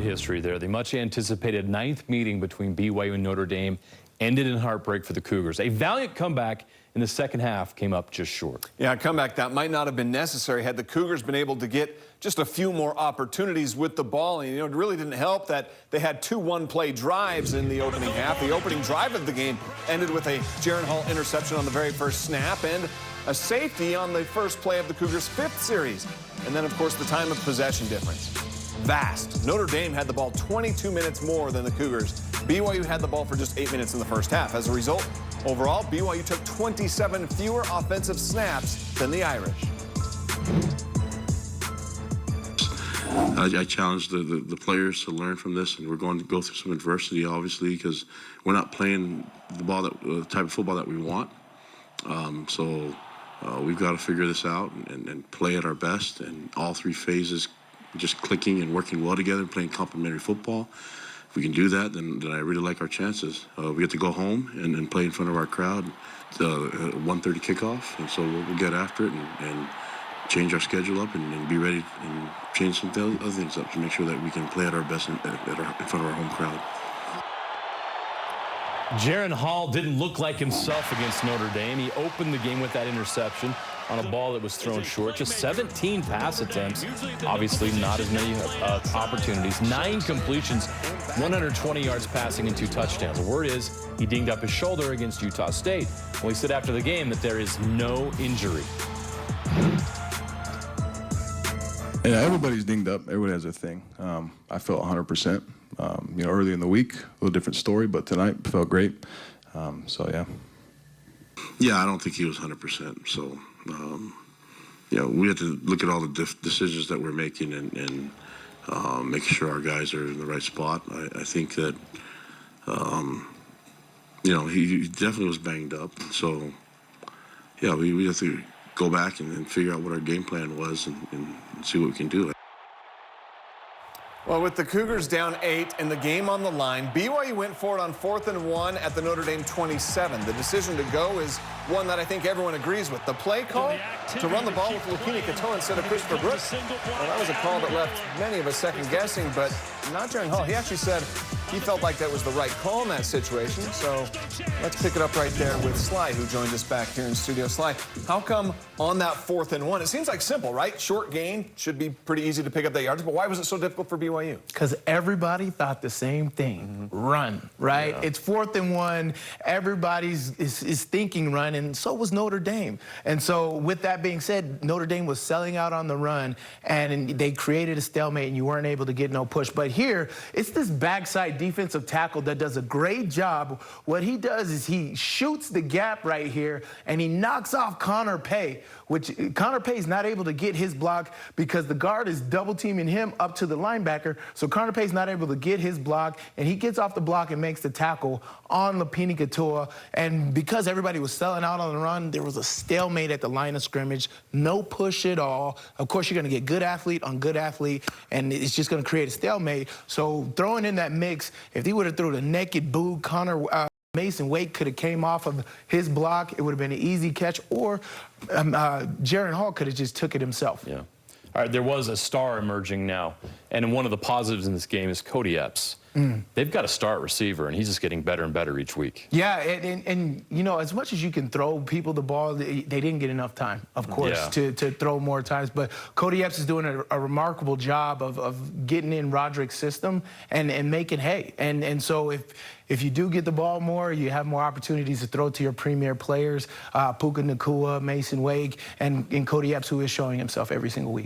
history there. The much-anticipated 9th meeting between BYU and Notre Dame ended in heartbreak for the Cougars. A valiant comeback in the second half came up just short. Yeah, a comeback that might not have been necessary had the Cougars been able to get just a few more opportunities with the ball. And, it really didn't help that they had 2 one-play drives in the opening half. The opening drive of the game ended with a Jaren Hall interception on the very first snap and a safety on the first play of the Cougars' 5th series. And then, of course, the time of possession difference. Vast. Notre Dame had the ball 22 minutes more than the Cougars. BYU had the ball for just 8 minutes in the first half. As a result, overall, BYU took 27 fewer offensive snaps than the Irish. I challenged the players to learn from this, and we're going to go through some adversity, obviously, because we're not playing the type of football that we want. We've got to figure this out and play at our best, and all 3 phases just clicking and working well together, playing complementary football. If we can do that, then I really like our chances. We get to go home and play in front of our crowd. 1:30 kickoff, and so we'll get after it and change our schedule up and be ready and change some other things up to make sure that we can play at our best in front of our home crowd. Jaren Hall didn't look like himself against Notre Dame. He opened the game with that interception on a ball that was thrown short. Just 17 pass attempts. Obviously not as many opportunities. 9 completions, 120 yards passing and 2 touchdowns. The word is he dinged up his shoulder against Utah State. Well, he said after the game that there is no injury. Yeah, everybody's dinged up. Everybody has their thing. I felt 100%. Early in the week, a little different story, but tonight felt great. Yeah. Yeah, I don't think he was 100%. So, we have to look at all the decisions that we're making and making sure our guys are in the right spot. I think that, he definitely was banged up. So, yeah, we have to go back and figure out what our game plan was and see what we can do. Well, with the Cougars down 8 and the game on the line, BYU went for it on 4th and 1 at the Notre Dame 27. The decision to go is one that I think everyone agrees with. The play call to run the ball with Lupini Katoa instead of Christopher Brooks. Well, that was a call that left many of us second guessing, but not Jaren Hall. He actually said he felt like that was the right call in that situation. So let's pick it up right there with Sly, who joined us back here in studio. Sly, how come on that 4th and 1? It seems like simple, right? Short gain, should be pretty easy to pick up that yards, but why was it so difficult for BYU? Because everybody thought the same thing. Run, right? Yeah. It's 4th and 1. Everybody's is thinking run, and so was Notre Dame. And so with that being said, Notre Dame was selling out on the run, and they created a stalemate, and you weren't able to get no push. But here, it's this backside defensive tackle that does a great job. What he does is he shoots the gap right here, and he knocks off Connor Pay, which Connor Pay is not able to get his block because the guard is double teaming him up to the linebacker. So Connor Pay's not able to get his block, and he gets off the block and makes the tackle on Lupini Katoa. And because everybody was selling out on the run, there was a stalemate at the line of scrimmage, no push at all. Of course, you're going to get good athlete on good athlete, and it's just going to create a stalemate. So throwing in that mix, if he would have thrown a naked boot, Mason Wake could have came off of his block. It would have been an easy catch, or Jaren Hall could have just took it himself. Yeah. All right, there was a star emerging now, and one of the positives in this game is Cody Epps. They've got a star receiver, and he's just getting better and better each week. Yeah, and as much as you can throw people the ball, they didn't get enough time, of course, to throw more times. But Cody Epps is doing a remarkable job of getting in Roderick's system and making hay. And so if you do get the ball more, you have more opportunities to throw to your premier players, Puka Nacua, Mason Wake, and Cody Epps, who is showing himself every single week.